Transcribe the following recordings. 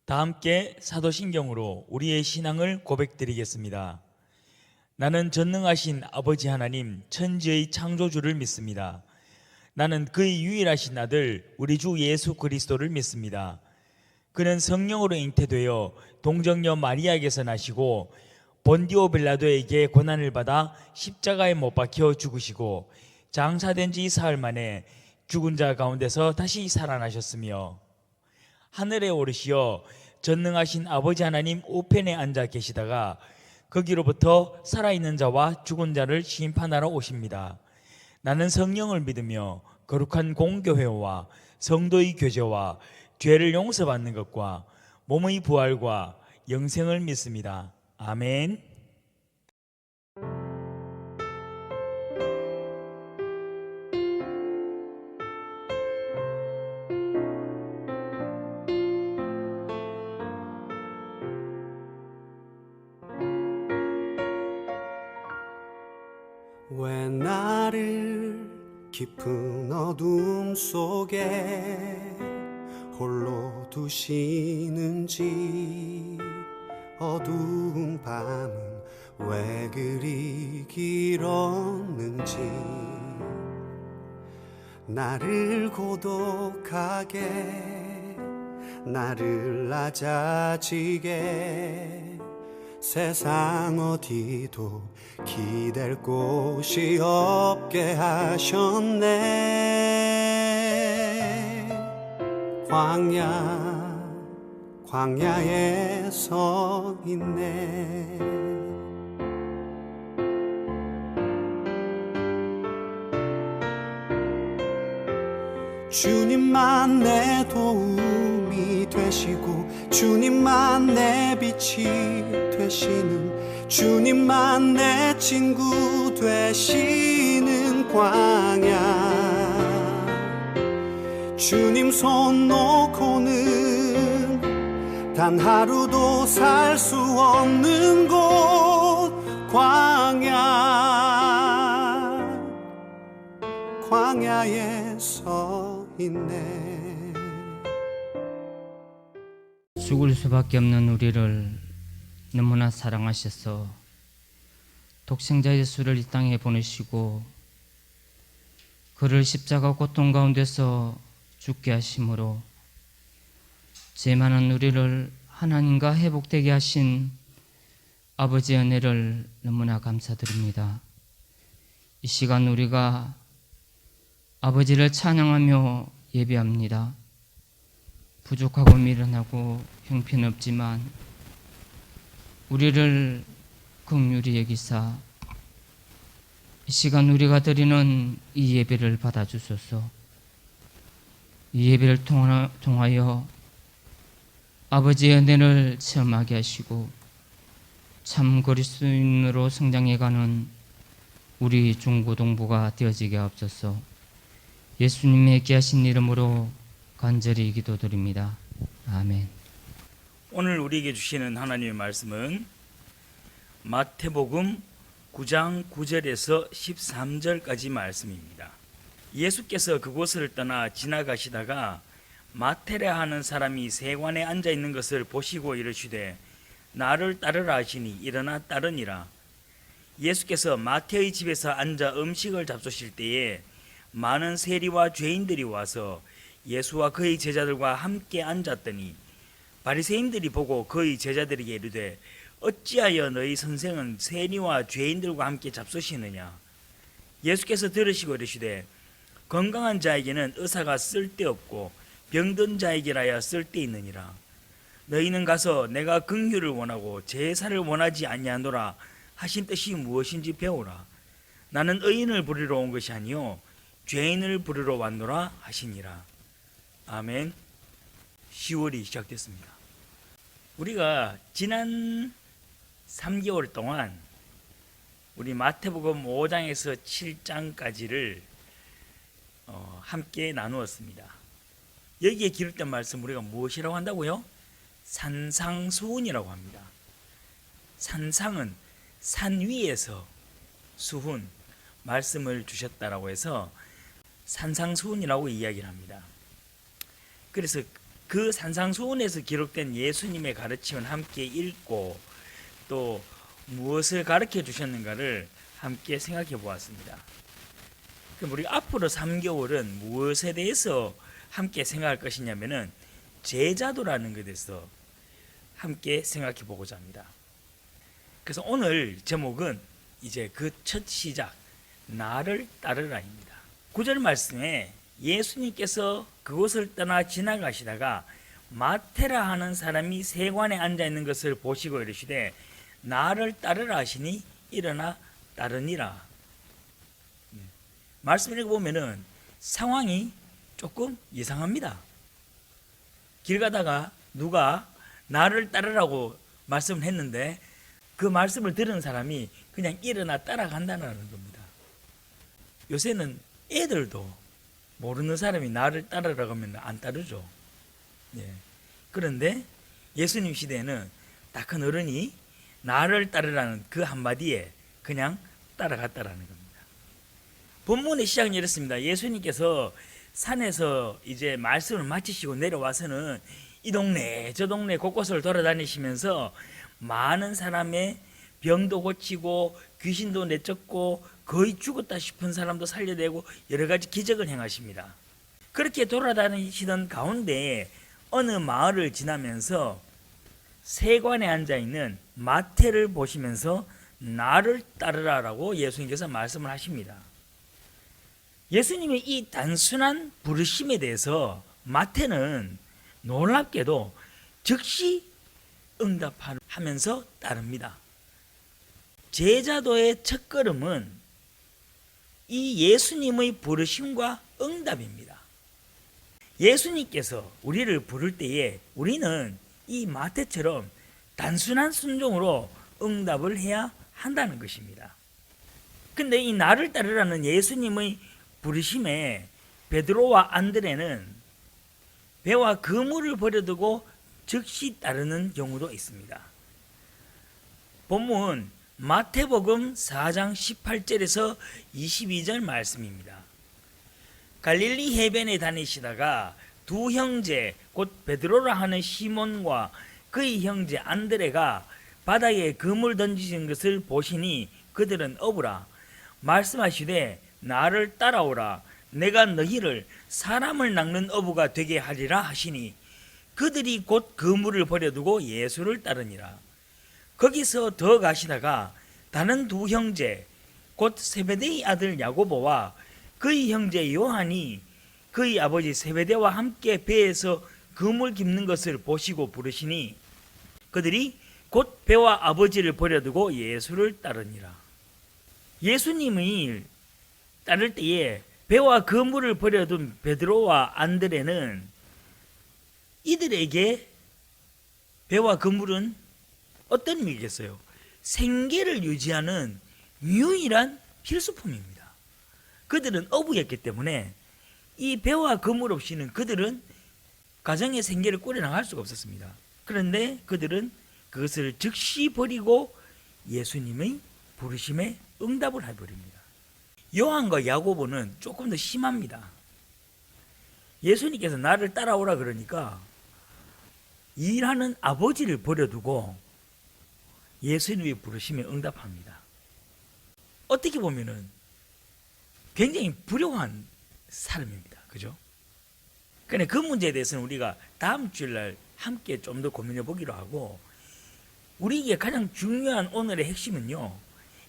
다 함께 사도신경으로 우리의 신앙을 고백드리겠습니다. 나는 전능하신 아버지 하나님 천지의 창조주를 믿습니다. 나는 그의 유일하신 아들 우리 주 예수 그리스도를 믿습니다. 그는 성령으로 잉태되어 동정녀 마리아에게서 나시고 본디오 빌라도에게 고난을 받아 십자가에 못 박혀 죽으시고 장사된 지 사흘 만에 죽은 자 가운데서 다시 살아나셨으며 하늘에 오르시어 전능하신 아버지 하나님 우편에 앉아 계시다가 거기로부터 살아있는 자와 죽은 자를 심판하러 오십니다. 나는 성령을 믿으며 거룩한 공교회와 성도의 교제와 죄를 용서받는 것과 몸의 부활과 영생을 믿습니다. 아멘. 왜 나를 깊은 어둠 속에 홀로 두시는지, 어두운 밤은 왜 그리 길었는지, 나를 고독하게, 나를 낮아지게, 세상 어디도 기댈 곳이 없게 하셨네. 광야에 서 있네. 주님만 내 도움이 되시고, 주님만 내 빛이 되시는, 주님만 내 친구 되시는 광야. 주님 손 놓고는 단 하루도 살 수 없는 곳, 광야에 서 있네. 죽을 수밖에 없는 우리를 너무나 사랑하셔서 독생자 예수를 이 땅에 보내시고 그를 십자가 고통 가운데서 죽게 하심으로 죄 많은 우리를 하나님과 회복되게 하신 아버지의 은혜를 너무나 감사드립니다. 이 시간 우리가 아버지를 찬양하며 예배합니다. 부족하고 미련하고 형편없지만 우리를 긍휼히 여기사 이 시간 우리가 드리는 이 예배를 받아주소서. 이 예배를 통하여 아버지의 은혜를 체험하게 하시고 참 그리스도인으로 성장해가는 우리 중고동부가 되어지게 하옵소서. 예수님의 귀하신 이름으로 간절히 기도드립니다. 아멘. 오늘 우리에게 주시는 하나님의 말씀은 마태복음 9장 9절에서 13절까지 말씀입니다. 예수께서 그곳을 떠나 지나가시다가 마테라 하는 사람이 세관에 앉아 있는 것을 보시고 이르시되 나를 따르라 하시니 일어나 따르니라. 예수께서 마태의 집에서 앉아 음식을 잡수실 때에 많은 세리와 죄인들이 와서 예수와 그의 제자들과 함께 앉았더니 바리새인들이 보고 그의 제자들에게 이르되 어찌하여 너희 선생은 세리와 죄인들과 함께 잡수시느냐. 예수께서 들으시고 이르시되 건강한 자에게는 의사가 쓸데없고 병든 자에게라야 쓸데있느니라. 너희는 가서 내가 긍휼을 원하고 제사를 원하지 아니하노라 하신 뜻이 무엇인지 배우라. 나는 의인을 부르러 온 것이 아니요 죄인을 부르러 왔노라 하시니라. 아멘. 10월이 시작됐습니다. 우리가 지난 3개월 동안 우리 마태복음 5장에서 7장까지를 함께 나누었습니다. 여기에 기록된 말씀 우리가 무엇이라고 한다고요? 산상수훈이라고 합니다. 산상은 산 위에서, 수훈, 말씀을 주셨다라고 해서 산상수훈이라고 이야기를 합니다. 그래서 그 산상수훈에서 기록된 예수님의 가르침을 함께 읽고 또 무엇을 가르쳐 주셨는가를 함께 생각해 보았습니다. 그럼 우리 앞으로 3개월은 무엇에 대해서 함께 생각할 것이냐면은 제자도라는 것에 대해서 함께 생각해 보고자 합니다. 그래서 오늘 제목은 이제 그 첫 시작, 나를 따르라입니다. 9절 말씀에 예수님께서 그곳을 떠나 지나가시다가 마테라 하는 사람이 세관에 앉아 있는 것을 보시고 이르시되 나를 따르라 하시니 일어나 따르니라. 말씀을 읽어보면은 상황이 조금 이상합니다. 길 가다가 누가 나를 따르라고 말씀을 했는데 그 말씀을 들은 사람이 그냥 일어나 따라간다는 겁니다. 요새는 애들도 모르는 사람이 나를 따르라고 하면 안 따르죠. 그런데 예수님 시대에는 딱 큰 어른이 나를 따르라는 그 한마디에 그냥 따라갔다라는 겁니다. 본문의 시작은 이렇습니다. 예수님께서 산에서 이제 말씀을 마치시고 내려와서는 이 동네 저 동네 곳곳을 돌아다니시면서 많은 사람의 병도 고치고 귀신도 내쫓고 거의 죽었다 싶은 사람도 살려내고 여러 가지 기적을 행하십니다. 그렇게 돌아다니시던 가운데 어느 마을을 지나면서 세관에 앉아있는 마태를 보시면서 나를 따르라라고 예수님께서 말씀을 하십니다. 예수님의 이 단순한 부르심에 대해서 마태는 놀랍게도 즉시 응답하면서 따릅니다. 제자도의 첫걸음은 이 예수님의 부르심과 응답입니다. 예수님께서 우리를 부를 때에 우리는 이 마태처럼 단순한 순종으로 응답을 해야 한다는 것입니다. 근데 이 나를 따르라는 예수님의 부르심에 베드로와 안드레는 배와 그물을 버려두고 즉시 따르는 경우도 있습니다. 본문 마태복음 4장 18절에서 22절 말씀입니다. 갈릴리 해변에 다니시다가 두 형제 곧 베드로라 하는 시몬과 그의 형제 안드레가 바다에 그물 던지신 것을 보시니 그들은 어부라 말씀하시되 나를 따라오라 내가 너희를 사람을 낚는 어부가 되게 하리라 하시니 그들이 곧 그물을 버려두고 예수를 따르니라. 거기서 더 가시다가 다른 두 형제 곧 세베대의 아들 야고보와 그의 형제 요한이 그의 아버지 세베대와 함께 배에서 그물 깁는 것을 보시고 부르시니 그들이 곧 배와 아버지를 버려두고 예수를 따르니라. 예수님이 따를 때에 배와 그물을 버려둔 베드로와 안드레는 이들에게 배와 그물은 어떤 의미겠어요? 생계를 유지하는 유일한 필수품입니다. 그들은 어부였기 때문에 이 배와 그물 없이는 그들은 가정의 생계를 꾸려나갈 수가 없었습니다. 그런데 그들은 그것을 즉시 버리고 예수님의 부르심에 응답을 해버립니다. 요한과 야고보는 조금 더 심합니다. 예수님께서 나를 따라오라 그러니까 일하는 아버지를 버려두고 예수님의 부르심에 응답합니다. 어떻게 보면은 굉장히 불효한 사람입니다. 그죠? 그런데 그 문제에 대해서는 우리가 다음 주일날 함께 좀 더 고민해 보기로 하고, 우리에게 가장 중요한 오늘의 핵심은요,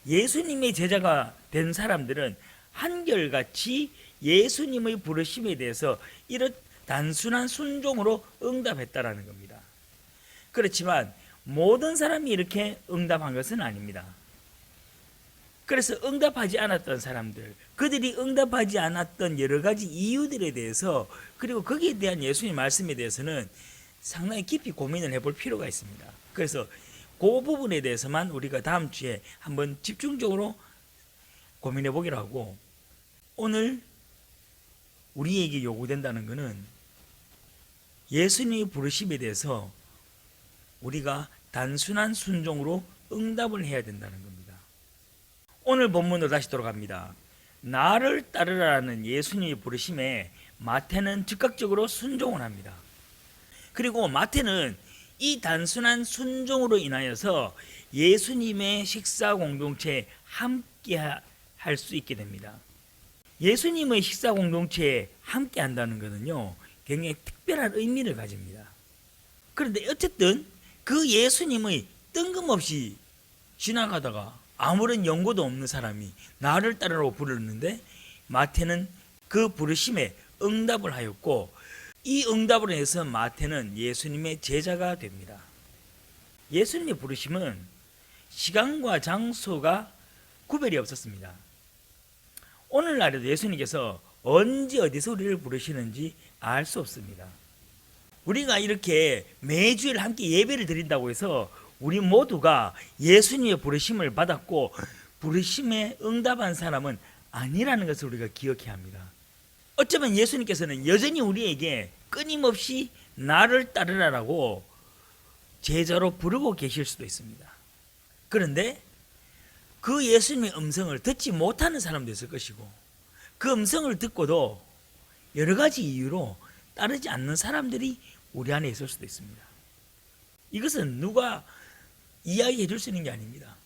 예수님의 제자가 된 사람들은 한결같이 예수님의 부르심에 대해서 이런 단순한 순종으로 응답했다라는 겁니다. 그렇지만 모든 사람이 이렇게 응답한 것은 아닙니다. 그래서 응답하지 않았던 사람들, 그들이 응답하지 않았던 여러 가지 이유들에 대해서, 그리고 거기에 대한 예수님 말씀에 대해서는 상당히 깊이 고민을 해볼 필요가 있습니다. 그래서 그 부분에 대해서만 우리가 다음 주에 한번 집중적으로 고민해 보기로 하고, 오늘 우리에게 요구된다는 것은 예수님의 부르심에 대해서 우리가 단순한 순종으로 응답을 해야 된다는 겁니다. 오늘 본문으로 다시 돌아갑니다. 나를 따르라는 예수님의 부르심에 마태는 즉각적으로 순종을 합니다. 그리고 마태는 이 단순한 순종으로 인하여서 예수님의 식사 공동체에 함께 할 수 있게 됩니다. 예수님의 식사 공동체에 함께 한다는 것은요, 굉장히 특별한 의미를 가집니다. 그런데 어쨌든 그 예수님의 뜬금없이 지나가다가 아무런 연고도 없는 사람이 나를 따르라고 부르는데 마태는 그 부르심에 응답을 하였고, 이 응답을 해서 마태는 예수님의 제자가 됩니다. 예수님의 부르심은 시간과 장소가 구별이 없었습니다. 오늘날에도 예수님께서 언제 어디서 우리를 부르시는지 알 수 없습니다. 우리가 이렇게 매주일 함께 예배를 드린다고 해서 우리 모두가 예수님의 부르심을 받았고 부르심에 응답한 사람은 아니라는 것을 우리가 기억해야 합니다. 어쩌면 예수님께서는 여전히 우리에게 끊임없이 나를 따르라라고 제자로 부르고 계실 수도 있습니다. 그런데 그 예수님의 음성을 듣지 못하는 사람도 있을 것이고, 그 음성을 듣고도 여러 가지 이유로 따르지 않는 사람들이 우리 안에 있을 수도 있습니다. 이것은 누가 이야기해 줄 수 있는 게 아닙니다.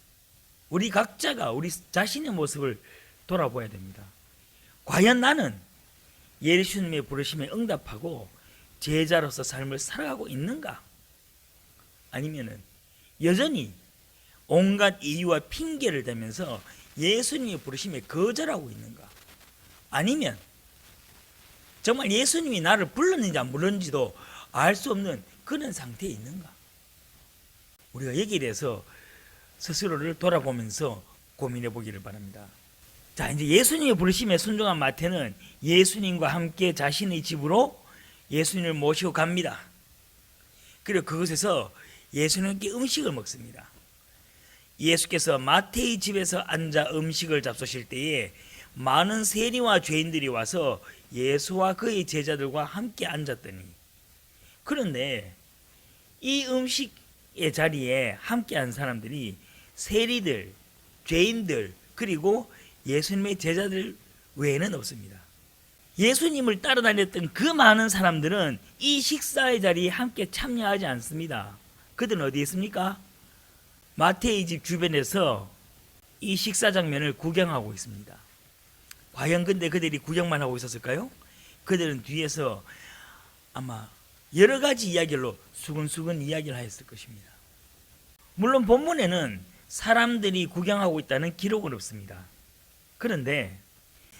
우리 각자가 우리 자신의 모습을 돌아봐야 됩니다. 과연 나는 예수님의 부르심에 응답하고 제자로서 삶을 살아가고 있는가? 아니면은 여전히 온갖 이유와 핑계를 대면서 예수님의 부르심에 거절하고 있는가? 아니면 정말 예수님이 나를 불렀는지 안 불렀는지도 알 수 없는 그런 상태에 있는가? 우리가 여기에 대해서 스스로를 돌아보면서 고민해 보기를 바랍니다. 자, 이제 예수님의 부르심에 순종한 마태는 예수님과 함께 자신의 집으로 예수님을 모시고 갑니다. 그리고 그곳에서 예수님께 음식을 먹습니다. 예수께서 마태의 집에서 앉아 음식을 잡수실 때에 많은 세리와 죄인들이 와서 예수와 그의 제자들과 함께 앉았더니, 그런데 이 음식의 자리에 함께한 사람들이 세리들, 죄인들, 그리고 예수님의 제자들 외에는 없습니다. 예수님을 따라다녔던 그 많은 사람들은 이 식사의 자리에 함께 참여하지 않습니다. 그들은 어디에 있습니까? 마태의 집 주변에서 이 식사 장면을 구경하고 있습니다. 과연 근데 그들이 구경만 하고 있었을까요? 그들은 뒤에서 아마 여러 가지 이야기로 수근수근 이야기를 하였을 것입니다. 물론 본문에는 사람들이 구경하고 있다는 기록은 없습니다. 그런데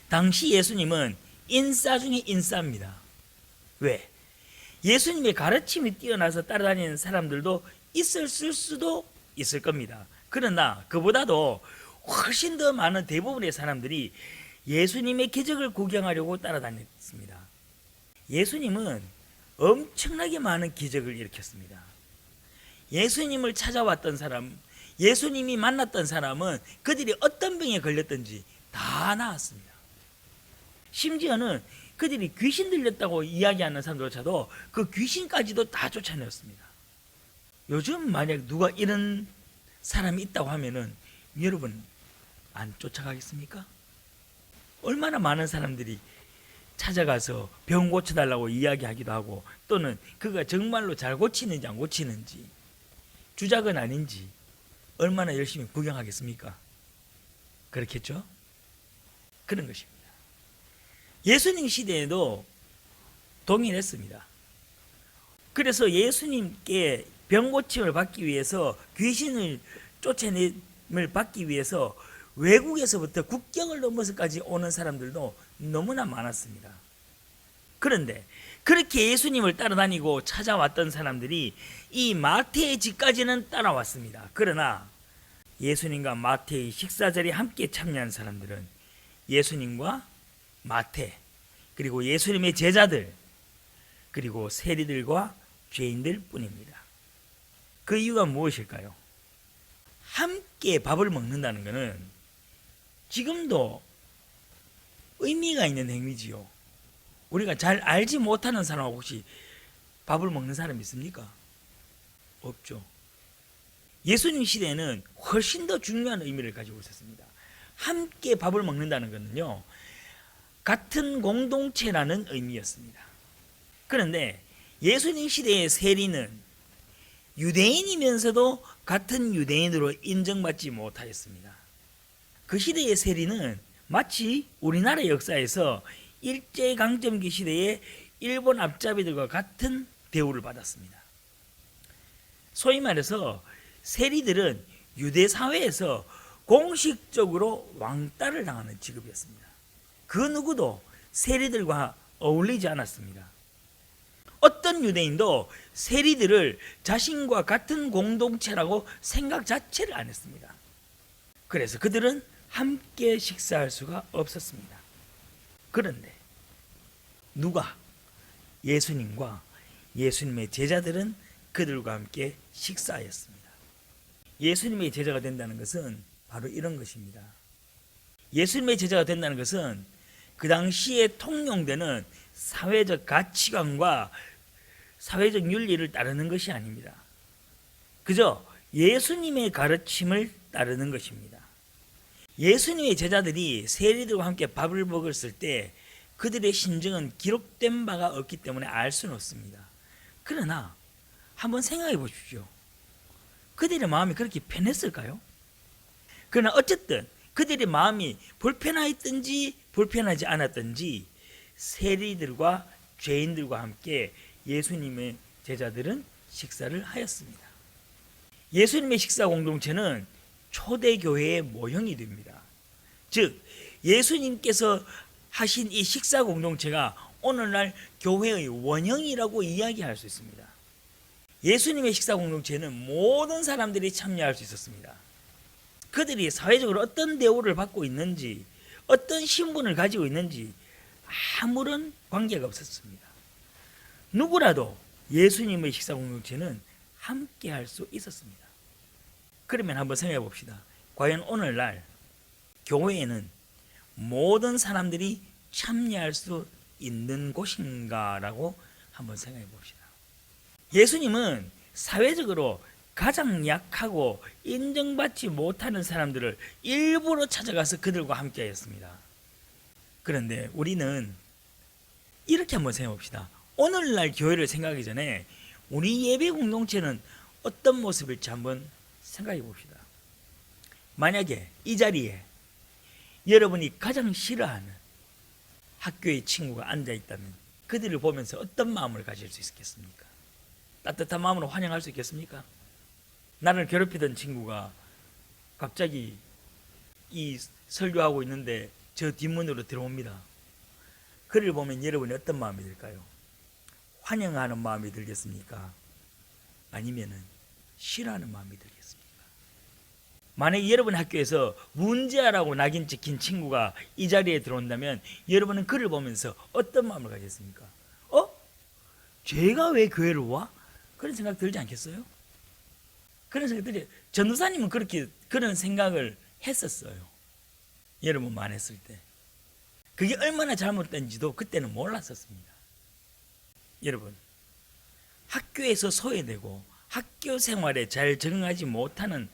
당시 예수님은 인싸 중에 인싸입니다. 왜? 예수님의 가르침이 뛰어나서 따라다니는 사람들도 있었을 수도 있을 겁니다. 그러나 그보다도 훨씬 더 많은 대부분의 사람들이 예수님의 기적을 구경하려고 따라다녔습니다. 예수님은 엄청나게 많은 기적을 일으켰습니다. 예수님을 찾아왔던 사람, 예수님이 만났던 사람은 그들이 어떤 병에 걸렸든지 다 나았습니다. 심지어는 그들이 귀신 들렸다고 이야기하는 사람들조차도 그 귀신까지도 다 쫓아냈습니다. 요즘 만약 누가 이런 사람이 있다고 하면은 여러분 안 쫓아가겠습니까? 얼마나 많은 사람들이 찾아가서 병 고쳐달라고 이야기하기도 하고, 또는 그가 정말로 잘 고치는지 안 고치는지, 주작은 아닌지 얼마나 열심히 구경하겠습니까? 그렇겠죠? 그런 것입니다. 예수님 시대에도 동일했습니다. 그래서 예수님께 병 고침을 받기 위해서, 귀신을 쫓아냄을 받기 위해서 외국에서부터 국경을 넘어서까지 오는 사람들도 너무나 많았습니다. 그런데 그렇게 예수님을 따라다니고 찾아왔던 사람들이 이 마태의 집까지는 따라왔습니다. 그러나 예수님과 마태의 식사 자리에 함께 참여한 사람들은 예수님과 마태, 그리고 예수님의 제자들, 그리고 세리들과 죄인들 뿐입니다. 그 이유가 무엇일까요? 함께 밥을 먹는다는 것은 지금도 의미가 있는 행위지요. 우리가 잘 알지 못하는 사람하고 혹시 밥을 먹는 사람이 있습니까? 없죠. 예수님 시대에는 훨씬 더 중요한 의미를 가지고 있었습니다. 함께 밥을 먹는다는 것은요, 같은 공동체라는 의미였습니다. 그런데 예수님 시대의 세리는 유대인이면서도 같은 유대인으로 인정받지 못하였습니다. 그 시대의 세리는 마치 우리나라 역사에서 일제강점기 시대의 일본 앞잡이들과 같은 대우를 받았습니다. 소위 말해서 세리들은 유대 사회에서 공식적으로 왕따를 당하는 직업이었습니다. 그 누구도 세리들과 어울리지 않았습니다. 어떤 유대인도 세리들을 자신과 같은 공동체라고 생각 자체를 안 했습니다. 그래서 그들은 함께 식사할 수가 없었습니다. 그런데 누가? 예수님과 예수님의 제자들은 그들과 함께 식사하였습니다. 예수님의 제자가 된다는 것은 바로 이런 것입니다. 예수님의 제자가 된다는 것은 그 당시에 통용되는 사회적 가치관과 사회적 윤리를 따르는 것이 아닙니다. 그저 예수님의 가르침을 따르는 것입니다. 예수님의 제자들이 세리들과 함께 밥을 먹었을 때 그들의 심정은 기록된 바가 없기 때문에 알 수는 없습니다. 그러나 한번 생각해 보십시오. 그들의 마음이 그렇게 편했을까요? 그러나 어쨌든 그들의 마음이 불편하였든지 불편하지 않았든지 세리들과 죄인들과 함께 예수님의 제자들은 식사를 하였습니다. 예수님의 식사 공동체는 초대교회의 모형이 됩니다. 즉 예수님께서 하신 이 식사 공동체가 오늘날 교회의 원형이라고 이야기할 수 있습니다. 예수님의 식사 공동체는 모든 사람들이 참여할 수 있었습니다. 그들이 사회적으로 어떤 대우를 받고 있는지 어떤 신분을 가지고 있는지 아무런 관계가 없었습니다. 누구라도 예수님의 식사 공동체는 함께 할 수 있었습니다. 그러면 한번 생각해 봅시다. 과연 오늘날 교회에는 모든 사람들이 참여할 수 있는 곳인가라고 한번 생각해 봅시다. 예수님은 사회적으로 가장 약하고 인정받지 못하는 사람들을 일부러 찾아가서 그들과 함께 하였습니다. 그런데 우리는 이렇게 한번 생각해 봅시다. 오늘날 교회를 생각하기 전에 우리 예배 공동체는 어떤 모습일지 한번 생각해 봅시다. 만약에 이 자리에 여러분이 가장 싫어하는 학교의 친구가 앉아 있다면 그들을 보면서 어떤 마음을 가질 수 있겠습니까? 따뜻한 마음으로 환영할 수 있겠습니까? 나를 괴롭히던 친구가 갑자기 이 설교하고 있는데 저 뒷문으로 들어옵니다. 그를 보면 여러분이 어떤 마음이 들까요? 환영하는 마음이 들겠습니까? 아니면은 싫어하는 마음이 들겠습니까? 만약에 여러분 학교에서 문제아라고 낙인 찍힌 친구가 이 자리에 들어온다면 여러분은 그를 보면서 어떤 마음을 가졌습니까? 쟤가 왜 교회를 와? 그런 생각 들지 않겠어요? 그런 생각 들지. 전도사님은 그런 생각을 했었어요. 여러분만 했을 때. 그게 얼마나 잘못된지도 그때는 몰랐었습니다. 여러분, 학교에서 소외되고 학교 생활에 잘 적응하지 못하는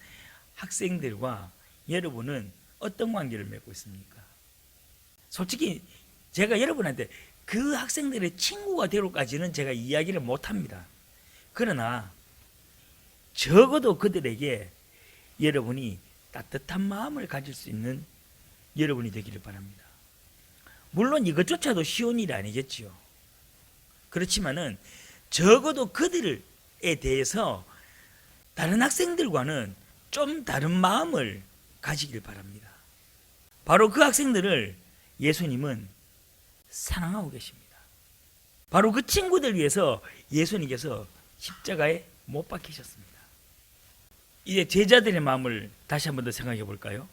학생들과 여러분은 어떤 관계를 맺고 있습니까? 솔직히 제가 여러분한테 그 학생들의 친구가 되로까지는 제가 이야기를 못합니다. 그러나 적어도 그들에게 여러분이 따뜻한 마음을 가질 수 있는 여러분이 되기를 바랍니다. 물론 이것조차도 쉬운 일이 아니겠지요. 그렇지만은 적어도 그들에 대해서 다른 학생들과는 좀 다른 마음을 가지길 바랍니다. 바로 그 학생들을 예수님은 사랑하고 계십니다. 바로 그 친구들 위해서 예수님께서 십자가에 못 박히셨습니다. 이제 제자들의 마음을 다시 한 번 더 생각해 볼까요?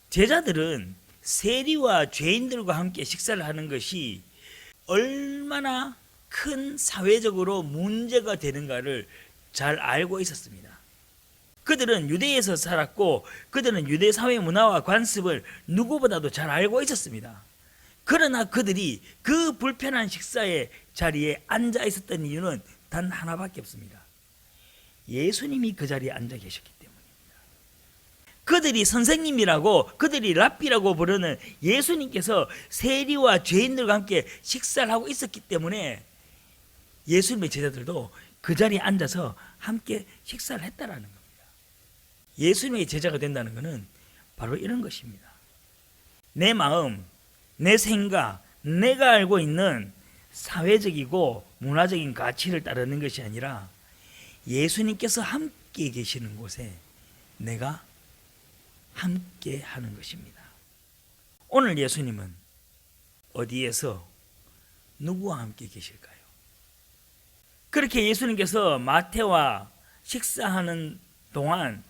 제자들은 세리와 죄인들과 함께 식사를 하는 것이 얼마나 큰 사회적으로 문제가 되는가를 잘 알고 있었습니다. 그들은 유대에서 살았고 그들은 유대 사회 문화와 관습을 누구보다도 잘 알고 있었습니다. 그러나 그들이 그 불편한 식사의 자리에 앉아 있었던 이유는 단 하나밖에 없습니다. 예수님이 그 자리에 앉아 계셨기 때문입니다. 그들이 선생님이라고 그들이 랍비라고 부르는 예수님께서 세리와 죄인들과 함께 식사를 하고 있었기 때문에 예수님의 제자들도 그 자리에 앉아서 함께 식사를 했다라는 겁니다. 예수님의 제자가 된다는 것은 바로 이런 것입니다. 내 마음, 내 생각, 내가 알고 있는 사회적이고 문화적인 가치를 따르는 것이 아니라 예수님께서 함께 계시는 곳에 내가 함께 하는 것입니다. 오늘 예수님은 어디에서 누구와 함께 계실까요? 그렇게 예수님께서 마태와 식사하는 동안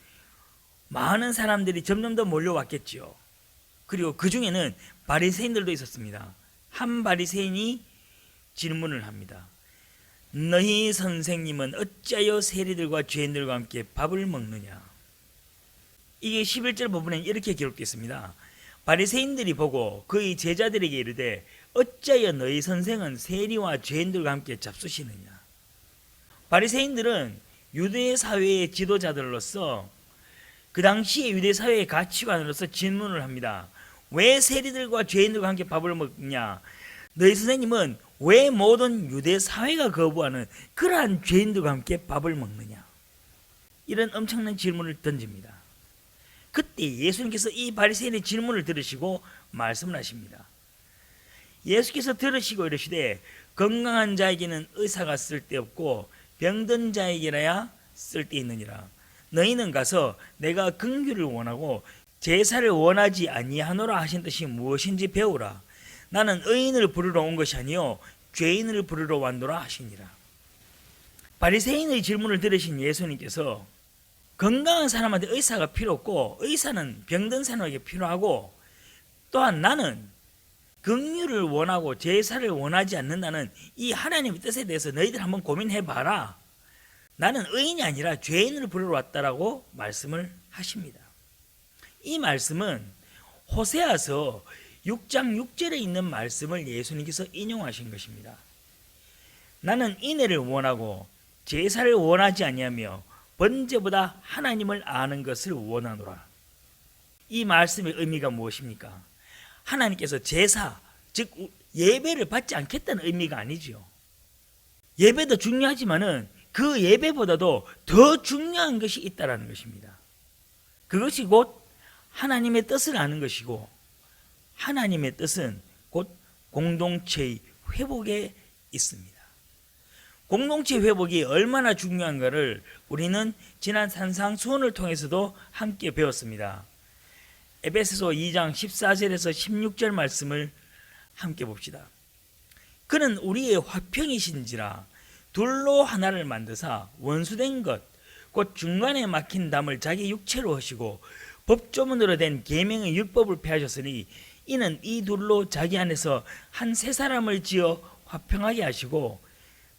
많은 사람들이 점점 더 몰려왔겠지요. 그리고 그 중에는 바리새인들도 있었습니다. 한 바리새인이 질문을 합니다. 너희 선생님은 어찌하여 세리들과 죄인들과 함께 밥을 먹느냐? 이게 11절 부분에 이렇게 기록되어 있습니다. 바리새인들이 보고 그의 제자들에게 이르되 어찌하여 너희 선생은 세리와 죄인들과 함께 잡수시느냐? 바리새인들은 유대 사회의 지도자들로서 그 당시의 유대 사회의 가치관으로서 질문을 합니다. 왜 세리들과 죄인들과 함께 밥을 먹냐? 너희 선생님은 왜 모든 유대 사회가 거부하는 그러한 죄인들과 함께 밥을 먹느냐? 이런 엄청난 질문을 던집니다. 그때 예수님께서 이 바리새인의 질문을 들으시고 말씀을 하십니다. 예수께서 들으시고 이르시되 건강한 자에게는 의사가 쓸데없고 병든 자에게라야 쓸데있느니라. 너희는 가서 내가 긍휼을 원하고 제사를 원하지 아니하노라 하신 뜻이 무엇인지 배우라. 나는 의인을 부르러 온 것이 아니요 죄인을 부르러 왔노라 하시니라. 바리새인의 질문을 들으신 예수님께서 건강한 사람한테 의사가 필요 없고 의사는 병든 사람에게 필요하고 또한 나는 긍휼을 원하고 제사를 원하지 않는다는 이 하나님의 뜻에 대해서 너희들 한번 고민해봐라. 나는 의인이 아니라 죄인을 부르러 왔다라고 말씀을 하십니다. 이 말씀은 호세아서 6장 6절에 있는 말씀을 예수님께서 인용하신 것입니다. 나는 인애를 원하고 제사를 원하지 아니하며 번제보다 하나님을 아는 것을 원하노라. 이 말씀의 의미가 무엇입니까? 하나님께서 제사, 즉 예배를 받지 않겠다는 의미가 아니죠. 예배도 중요하지만은 그 예배보다도 더 중요한 것이 있다라는 것입니다. 그것이 곧 하나님의 뜻을 아는 것이고 하나님의 뜻은 곧 공동체의 회복에 있습니다. 공동체 회복이 얼마나 중요한가를 우리는 지난 산상수훈을 통해서도 함께 배웠습니다. 에베소서 2장 14절에서 16절 말씀을 함께 봅시다. 그는 우리의 화평이신지라 둘로 하나를 만드사 원수된 것 곧 중간에 막힌 담을 자기 육체로 하시고 법조문으로 된 계명의 율법을 폐하셨으니 이는 이 둘로 자기 안에서 한 세 사람을 지어 화평하게 하시고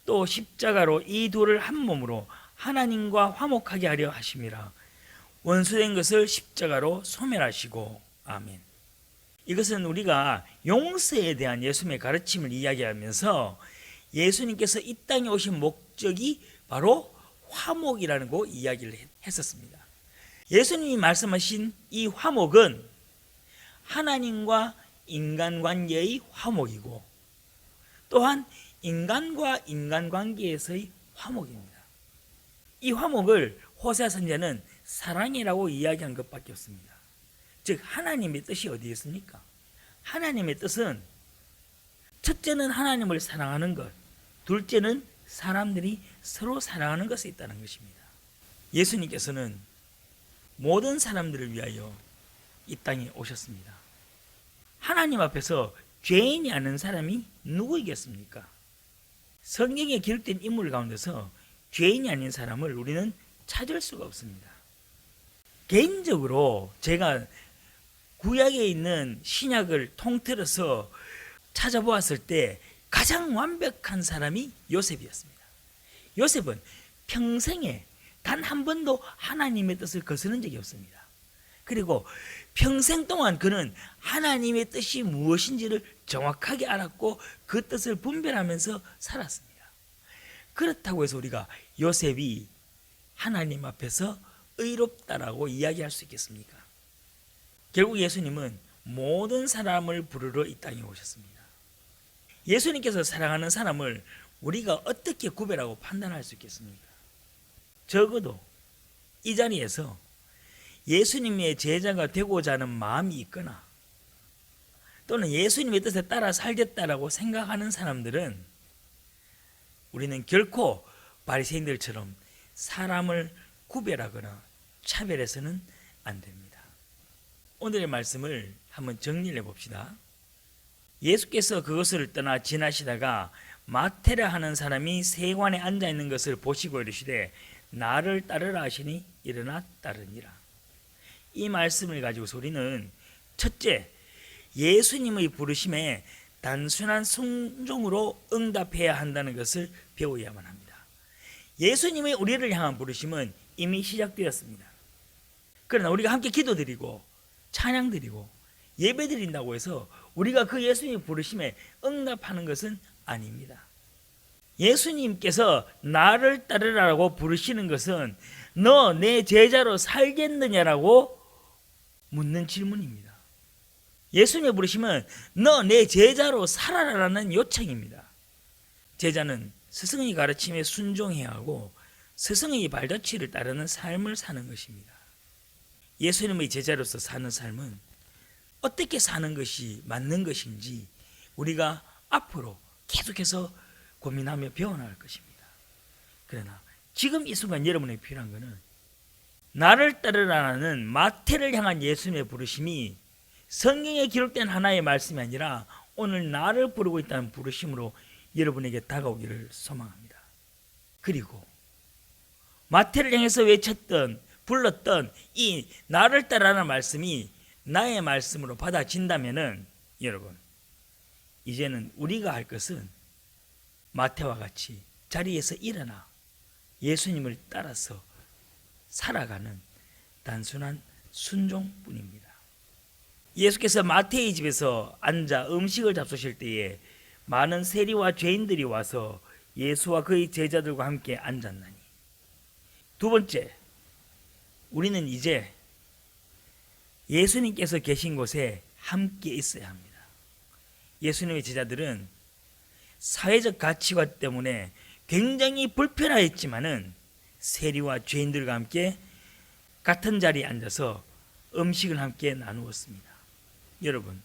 또 십자가로 이 둘을 한 몸으로 하나님과 화목하게 하려 하심이라. 원수된 것을 십자가로 소멸하시고. 아멘. 이것은 우리가 용서에 대한 예수님의 가르침을 이야기하면서 예수님께서 이 땅에 오신 목적이 바로 화목이라는 거 이야기를 했었습니다. 예수님이 말씀하신 이 화목은 하나님과 인간관계의 화목이고 또한 인간과 인간관계에서의 화목입니다. 이 화목을 호세아 선지자는 사랑이라고 이야기한 것밖에 없습니다. 즉 하나님의 뜻이 어디에 있습니까? 하나님의 뜻은 첫째는 하나님을 사랑하는 것, 둘째는 사람들이 서로 사랑하는 것에 있다는 것입니다. 예수님께서는 모든 사람들을 위하여 이 땅에 오셨습니다. 하나님 앞에서 죄인이 아닌 사람이 누구이겠습니까? 성경에 기록된 인물 가운데서 죄인이 아닌 사람을 우리는 찾을 수가 없습니다. 개인적으로 제가 구약에 있는 신약을 통틀어서 찾아보았을 때 가장 완벽한 사람이 요셉이었습니다. 요셉은 평생에 단 한 번도 하나님의 뜻을 거스른 적이 없습니다. 그리고 평생 동안 그는 하나님의 뜻이 무엇인지를 정확하게 알았고 그 뜻을 분별하면서 살았습니다. 그렇다고 해서 우리가 요셉이 하나님 앞에서 의롭다라고 이야기할 수 있겠습니까? 결국 예수님은 모든 사람을 부르러 이 땅에 오셨습니다. 예수님께서 사랑하는 사람을 우리가 어떻게 구별하고 판단할 수 있겠습니까? 적어도 이 자리에서 예수님의 제자가 되고자 하는 마음이 있거나 또는 예수님의 뜻에 따라 살겠다라고 생각하는 사람들은 우리는 결코 바리새인들처럼 사람을 구별하거나 차별해서는 안 됩니다. 오늘의 말씀을 한번 정리해 봅시다. 예수께서 그것을 떠나 지나시다가 마태라 하는 사람이 세관에 앉아 있는 것을 보시고 이르시되 나를 따르라 하시니 일어나 따르니라. 이 말씀을 가지고서 우리는 첫째, 예수님의 부르심에 단순한 순종으로 응답해야 한다는 것을 배워야만 합니다. 예수님의 우리를 향한 부르심은 이미 시작되었습니다. 그러나 우리가 함께 기도드리고 찬양드리고 예배드린다고 해서 우리가 그 예수님의 부르심에 응답하는 것은 아닙니다. 예수님께서 나를 따르라고 부르시는 것은 너 내 제자로 살겠느냐라고 묻는 질문입니다. 예수님의 부르심은 너 내 제자로 살아라라는 요청입니다. 제자는 스승의 가르침에 순종해야 하고 스승의 발자취를 따르는 삶을 사는 것입니다. 예수님의 제자로서 사는 삶은 어떻게 사는 것이 맞는 것인지 우리가 앞으로 계속해서 고민하며 배워나갈 것입니다. 그러나 지금 이 순간 여러분에게 필요한 것은 나를 따르라는 마태를 향한 예수님의 부르심이 성경에 기록된 하나의 말씀이 아니라 오늘 나를 부르고 있다는 부르심으로 여러분에게 다가오기를 소망합니다. 그리고 마태를 향해서 외쳤던 불렀던 이 나를 따르라는 말씀이 나의 말씀으로 받아진다면은 여러분 이제는 우리가 할 것은 마태와 같이 자리에서 일어나 예수님을 따라서 살아가는 단순한 순종뿐입니다. 예수께서 마태의 집에서 앉아 음식을 잡수실 때에 많은 세리와 죄인들이 와서 예수와 그의 제자들과 함께 앉았나니. 두 번째, 우리는 이제 예수님께서 계신 곳에 함께 있어야 합니다. 예수님의 제자들은 사회적 가치관 때문에 굉장히 불편하였지만은 세리와 죄인들과 함께 같은 자리에 앉아서 음식을 함께 나누었습니다. 여러분,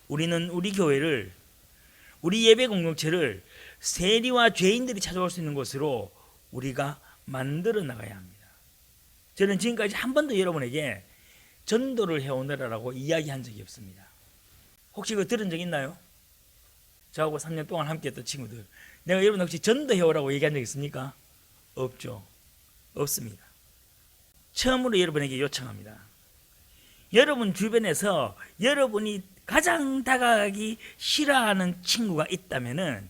우리는 우리 교회를, 우리 예배 공동체를 세리와 죄인들이 찾아올 수 있는 곳으로 우리가 만들어 나가야 합니다. 저는 지금까지 한 번도 여러분에게 전도를 해오느라라고 이야기한 적이 없습니다. 혹시 그거 들은 적 있나요? 저하고 3년 동안 함께 했던 친구들, 내가 여러분 혹시 전도해오라고 얘기한 적 있습니까? 없죠. 없습니다. 처음으로 여러분에게 요청합니다. 여러분 주변에서 여러분이 가장 다가가기 싫어하는 친구가 있다면은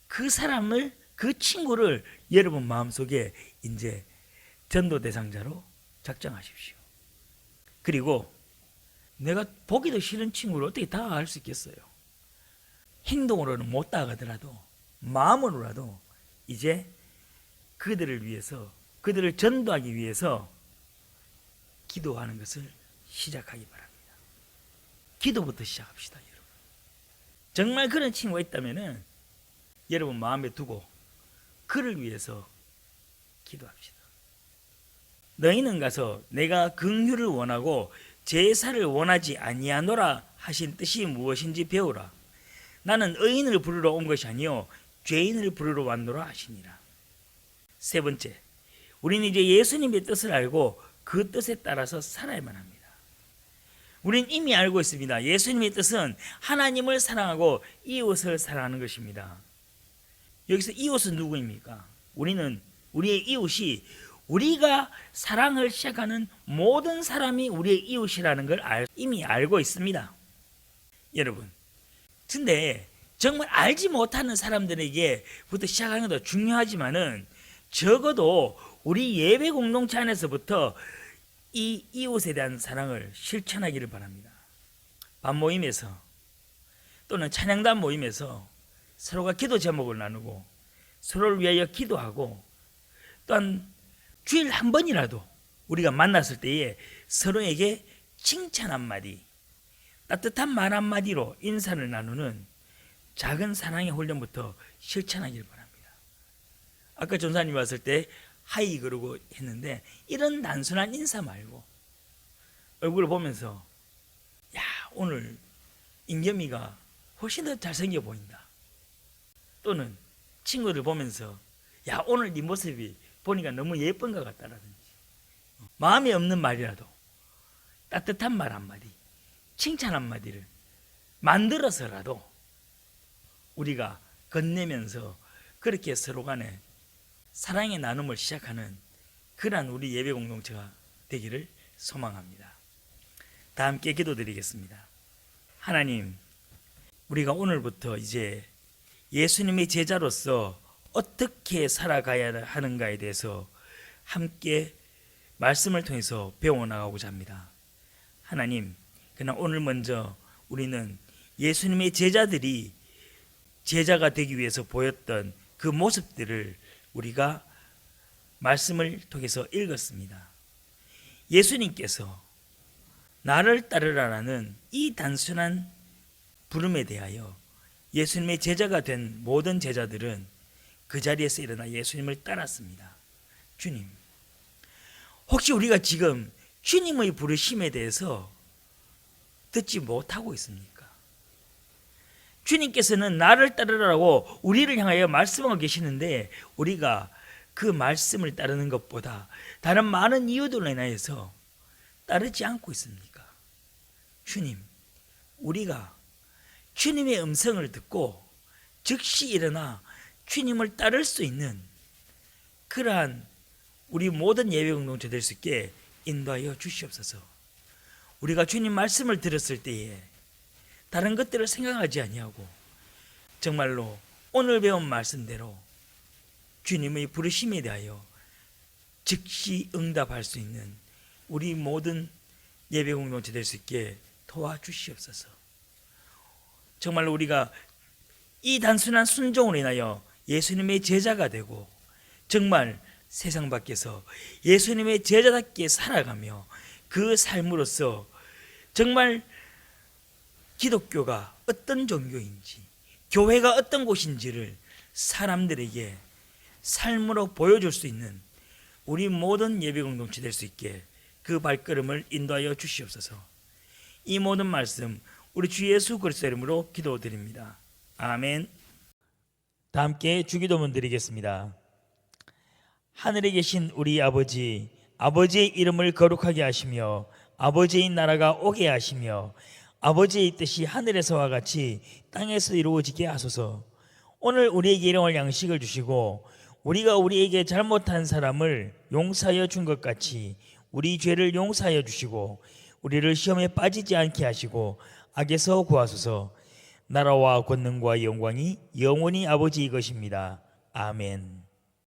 그 사람을, 그 친구를 여러분 마음속에 이제 전도 대상자로 작정하십시오. 그리고 내가 보기도 싫은 친구를 어떻게 다가갈 수 있겠어요? 행동으로는 못 다가가더라도 마음으로라도 이제 그들을 위해서, 그들을 전도하기 위해서 기도하는 것을 시작하기 바랍니다. 기도부터 시작합시다, 여러분. 정말 그런 친구가 있다면은 여러분 마음에 두고 그를 위해서 기도합시다. 너희는 가서 내가 긍휼을 원하고 제사를 원하지 아니하노라 하신 뜻이 무엇인지 배우라. 나는 의인을 부르러 온 것이 아니요 죄인을 부르러 왔노라 하시니라. 세 번째, 우리는 이제 예수님의 뜻을 알고 그 뜻에 따라서 살아야만 합니다. 우리는 이미 알고 있습니다. 예수님의 뜻은 하나님을 사랑하고 이웃을 사랑하는 것입니다. 여기서 이웃은 누구입니까? 우리는 우리의 이웃이 우리가 사랑을 시작하는 모든 사람이 우리의 이웃이라는 걸 이미 알고 있습니다. 여러분, 근데 정말 알지 못하는 사람들에게부터 시작하는 것도 중요하지만은 적어도 우리 예배 공동체 안에서부터 이 이웃에 대한 사랑을 실천하기를 바랍니다. 밥 모임에서 또는 찬양단 모임에서 서로가 기도 제목을 나누고 서로를 위하여 기도하고, 또한 주일 한 번이라도 우리가 만났을 때에 서로에게 칭찬 한마디, 따뜻한 말 한마디로 인사를 나누는 작은 사랑의 훈련부터 실천하길 바랍니다. 아까 전사님 왔을 때 하이 그러고 했는데 이런 단순한 인사 말고 얼굴을 보면서 야, 오늘 인겸이가 훨씬 더 잘생겨 보인다. 또는 친구를 보면서 야, 오늘 네 모습이 보니까 너무 예쁜 것 같다라든지 마음이 없는 말이라도 따뜻한 말 한마디, 칭찬 한마디를 만들어서라도 우리가 건네면서 그렇게 서로 간에 사랑의 나눔을 시작하는 그러한 우리 예배 공동체가 되기를 소망합니다. 다 함께 기도드리겠습니다. 하나님, 우리가 오늘부터 이제 예수님의 제자로서 어떻게 살아가야 하는가에 대해서 함께 말씀을 통해서 배워나가고자 합니다. 하나님, 그러나 오늘 먼저 우리는 예수님의 제자들이 제자가 되기 위해서 보였던 그 모습들을 우리가 말씀을 통해서 읽었습니다. 예수님께서 나를 따르라라는 이 단순한 부름에 대하여 예수님의 제자가 된 모든 제자들은 그 자리에서 일어나 예수님을 따랐습니다. 주님, 혹시 우리가 지금 주님의 부르심에 대해서 듣지 못하고 있습니까? 주님께서는 나를 따르라고 우리를 향하여 말씀하고 계시는데 우리가 그 말씀을 따르는 것보다 다른 많은 이유들로 인하여서 따르지 않고 있습니까? 주님, 우리가 주님의 음성을 듣고 즉시 일어나 주님을 따를 수 있는 그러한 우리 모든 예배 공동체 될 수 있게 인도하여 주시옵소서. 우리가 주님 말씀을 들었을 때에 다른 것들을 생각하지 아니하고 정말로 오늘 배운 말씀대로 주님의 부르심에 대하여 즉시 응답할 수 있는 우리 모든 예배 공동체 될 수 있게 도와주시옵소서. 정말로 우리가 이 단순한 순종으로 인하여 예수님의 제자가 되고 정말 세상 밖에서 예수님의 제자답게 살아가며 그 삶으로서 정말 기독교가 어떤 종교인지 교회가 어떤 곳인지를 사람들에게 삶으로 보여줄 수 있는 우리 모든 예배 공동체 될 수 있게 그 발걸음을 인도하여 주시옵소서. 이 모든 말씀 우리 주 예수 그리스도 이름으로 기도드립니다. 아멘. 다 함께 주기도문 드리겠습니다. 하늘에 계신 우리 아버지, 아버지의 이름을 거룩하게 하시며 아버지의 나라가 오게 하시며 아버지의 뜻이 하늘에서와 같이 땅에서 이루어지게 하소서. 오늘 우리에게 일용할 양식을 주시고 우리가 우리에게 잘못한 사람을 용서하여 준 것 같이 우리 죄를 용서하여 주시고 우리를 시험에 빠지지 않게 하시고 악에서 구하소서. 나라와 권능과 영광이 영원히 아버지의 것입니다. 아멘.